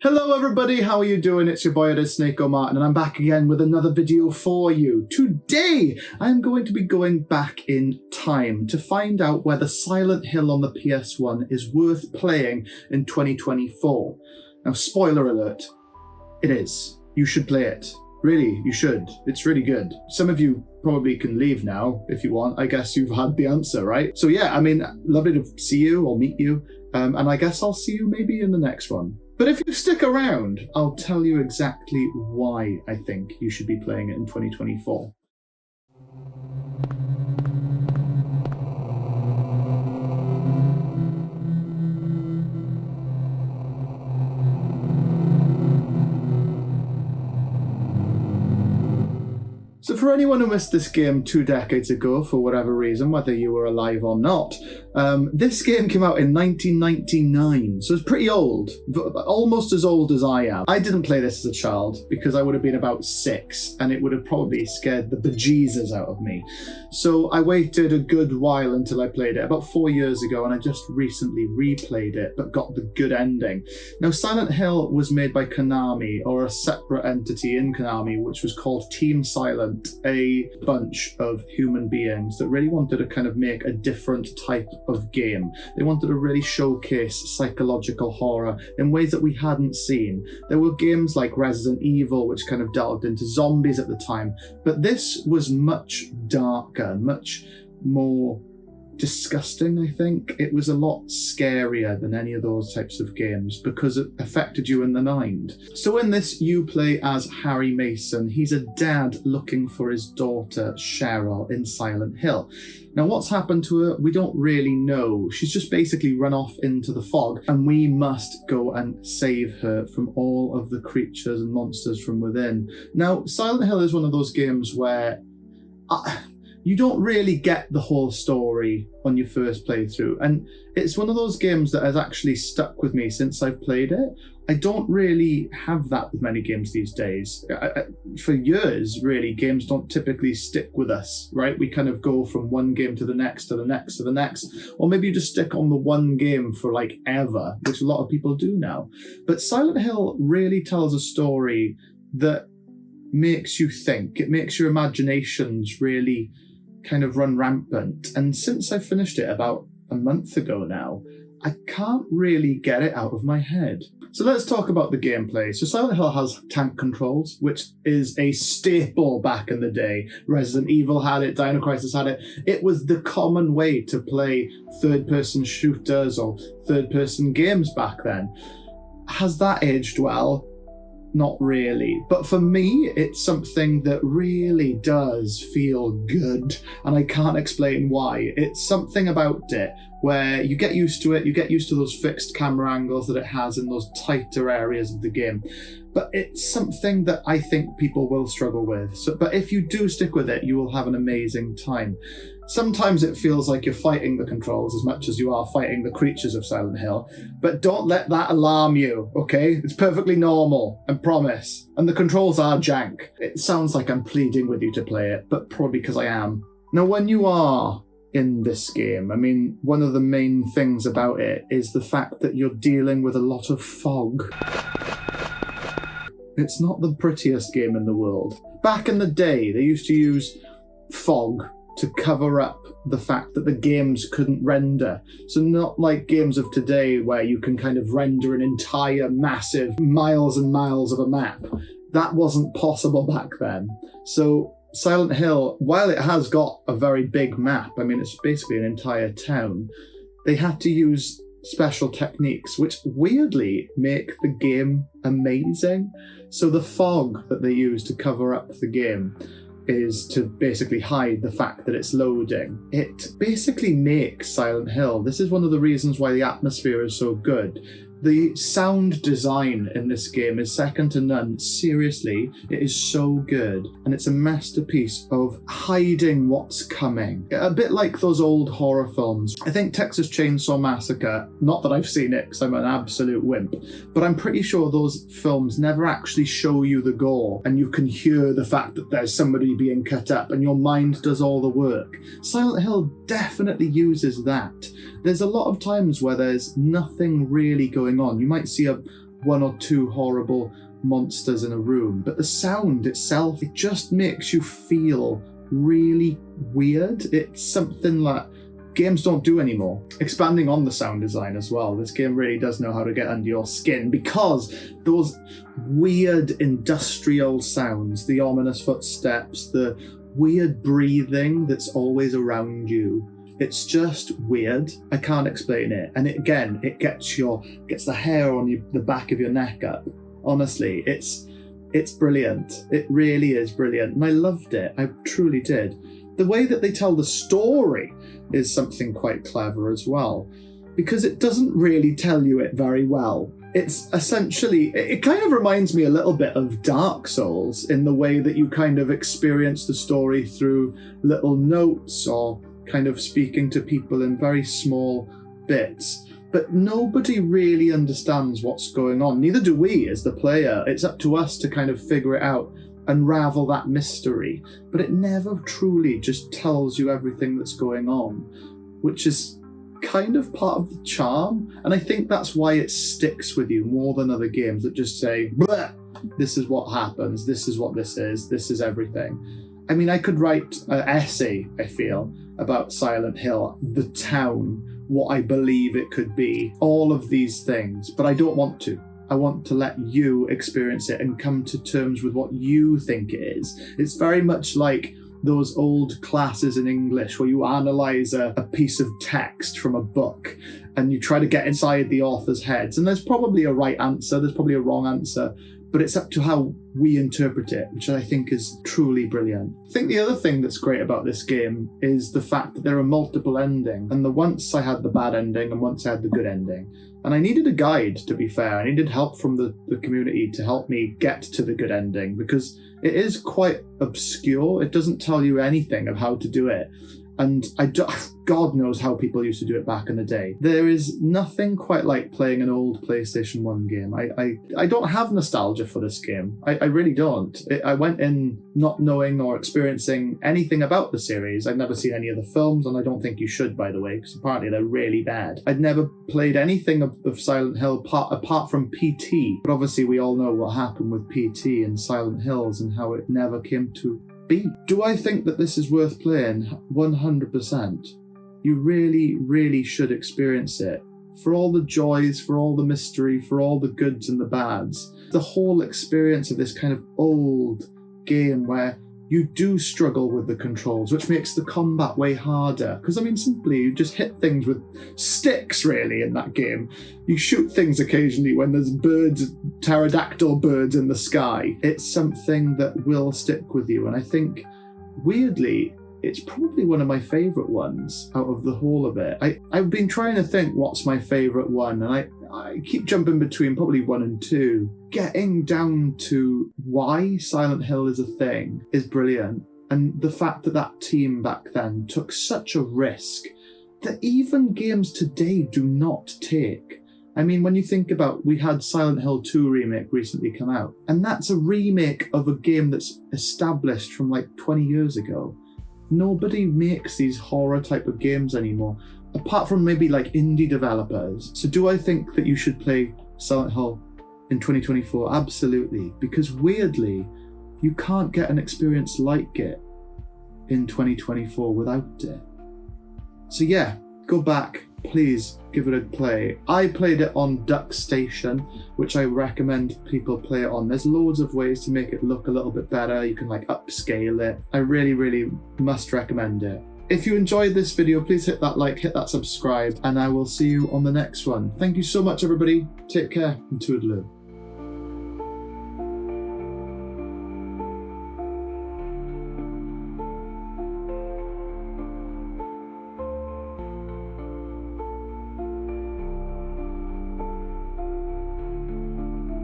Hello everybody, how are you doing? It's your boy Snake Martin and I'm back again with another video for you. Today I'm going to be going back in time to find out whether Silent Hill on the PS1 is worth playing in 2024. Now spoiler alert, it is. You should play it. Really, you should. It's really good. Some of you probably can leave now if you want. I guess you've had the answer, right? So yeah, I mean, lovely to see you or meet you. And I guess I'll see you maybe in the next one. But if you stick around, I'll tell you exactly why I think you should be playing it in 2024. So for anyone who missed this game 2 decades ago, for whatever reason, whether you were alive or not, this game came out in 1999, so it's pretty old, almost as old as I am. I didn't play this as a child because I would have been about 6 and it would have probably scared the bejesus out of me. So I waited a good while until I played it, about 4 years ago, and I just recently replayed it, but got the good ending. Now Silent Hill was made by Konami, or a separate entity in Konami, which was called Team Silent, a bunch of human beings that really wanted to kind of make a different type of game. They wanted to really showcase psychological horror in ways that we hadn't seen. There were games like Resident Evil, which kind of delved into zombies at the time, but this was much darker, much more disgusting, I think. It was a lot scarier than any of those types of games because it affected you in the mind. So in this, you play as Harry Mason. He's a dad looking for his daughter, Cheryl, in Silent Hill. Now, what's happened to her, we don't really know. She's just basically run off into the fog, and we must go and save her from all of the creatures and monsters from within. Now, Silent Hill is one of those games where you don't really get the whole story on your first playthrough, and it's one of those games that has actually stuck with me since I've played it. I don't really have that with many games these days. For years, really, games don't typically stick with us, right? We kind of go from one game to the next, to the next, to the next, or maybe you just stick on the one game for like ever, which a lot of people do now. But Silent Hill really tells a story that makes you think. It makes your imaginations really kind of run rampant. And since I finished it about a month ago now, I can't really get it out of my head. So let's talk about the gameplay. So Silent Hill has tank controls, which is a staple back in the day. Resident Evil had it, Dino Crisis had it. It was the common way to play third-person shooters or third-person games back then. Has that aged well? Not really, but for me it's something that really does feel good, and I can't explain why. It's something about it where you get used to it, you get used to those fixed camera angles that it has in those tighter areas of the game, but it's something that I think people will struggle with. But if you do stick with it, you will have an amazing time. Sometimes it feels like you're fighting the controls as much as you are fighting the creatures of Silent Hill, but don't let that alarm you, okay? It's perfectly normal, I promise. And the controls are jank. It sounds like I'm pleading with you to play it, but probably because I am. Now, when you are in this game, I mean, one of the main things about it is the fact that you're dealing with a lot of fog. It's not the prettiest game in the world. Back in the day, they used to use fog to cover up the fact that the games couldn't render. So not like games of today where you can kind of render an entire massive miles and miles of a map. That wasn't possible back then. So Silent Hill, while it has got a very big map, I mean it's basically an entire town, they had to use special techniques which weirdly make the game amazing. So the fog that they use to cover up the game is to basically hide the fact that it's loading. It basically makes Silent Hill. This is one of the reasons why the atmosphere is so good. The sound design in this game is second to none. Seriously, it is so good. And it's a masterpiece of hiding what's coming. A bit like those old horror films. I think Texas Chainsaw Massacre, not that I've seen it because I'm an absolute wimp, but I'm pretty sure those films never actually show you the gore and you can hear the fact that there's somebody being cut up and your mind does all the work. Silent Hill definitely uses that. There's a lot of times where there's nothing really going on. You might see a one or two horrible monsters in a room, but the sound itself, it just makes you feel really weird. It's something that games don't do anymore. Expanding on the sound design as well, this game really does know how to get under your skin, because those weird industrial sounds, the ominous footsteps, the weird breathing that's always around you, it's just weird. I can't explain it. And it gets the hair on the back of your neck up. Honestly, it's brilliant. It really is brilliant. And I loved it. I truly did. The way that they tell the story is something quite clever as well, because it doesn't really tell you it very well. It's essentially, it kind of reminds me a little bit of Dark Souls in the way that you kind of experience the story through little notes or kind of speaking to people in very small bits. But nobody really understands what's going on. Neither do we as the player. It's up to us to kind of figure it out, unravel that mystery. But it never truly just tells you everything that's going on, which is kind of part of the charm. And I think that's why it sticks with you more than other games that just say, bleh, this is what happens, this is what this is everything. I mean, I could write an essay, I feel, about Silent Hill, the town, what I believe it could be, all of these things, but I don't want to. I want to let you experience it and come to terms with what you think it is. It's very much like those old classes in English where you analyse a piece of text from a book and you try to get inside the author's heads. And there's probably a right answer, there's probably a wrong answer, but it's up to how we interpret it, which I think is truly brilliant. I think the other thing that's great about this game is the fact that there are multiple endings. And once I had the bad ending and once I had the good ending. And I needed a guide, to be fair. I needed help from the community to help me get to the good ending, because it is quite obscure. It doesn't tell you anything of how to do it. And God knows how people used to do it back in the day. There is nothing quite like playing an old PlayStation 1 game. I don't have nostalgia for this game. I really don't. I went in not knowing or experiencing anything about the series. I've never seen any of the films, and I don't think you should, by the way, because apparently they're really bad. I'd never played anything of Silent Hill apart from PT. But obviously we all know what happened with PT and Silent Hills and how it never came to be. Do I think that this is worth playing? 100%. You really, really should experience it. For all the joys, for all the mystery, for all the goods and the bads. The whole experience of this kind of old game where you do struggle with the controls, which makes the combat way harder. Because, I mean, simply, you just hit things with sticks, really, in that game. You shoot things occasionally when there's birds, pterodactyl birds in the sky. It's something that will stick with you. And I think, weirdly, it's probably one of my favourite ones out of the whole of it. I've been trying to think what's my favourite one, and I keep jumping between probably 1 and 2. Getting down to why Silent Hill is a thing is brilliant. And the fact that that team back then took such a risk that even games today do not take. I mean, when you think about, we had Silent Hill 2 remake recently come out, and that's a remake of a game that's established from like 20 years ago. Nobody makes these horror type of games anymore, apart from maybe like indie developers. So do I think that you should play Silent Hill in 2024? Absolutely, because weirdly, you can't get an experience like it in 2024 without it. So yeah, go back, please give it a play. I played it on DuckStation, which I recommend people play it on. There's loads of ways to make it look a little bit better. You can like upscale it. I really, really must recommend it. If you enjoyed this video, please hit that like, hit that subscribe, and I will see you on the next one. Thank you so much, everybody. Take care and toodaloo.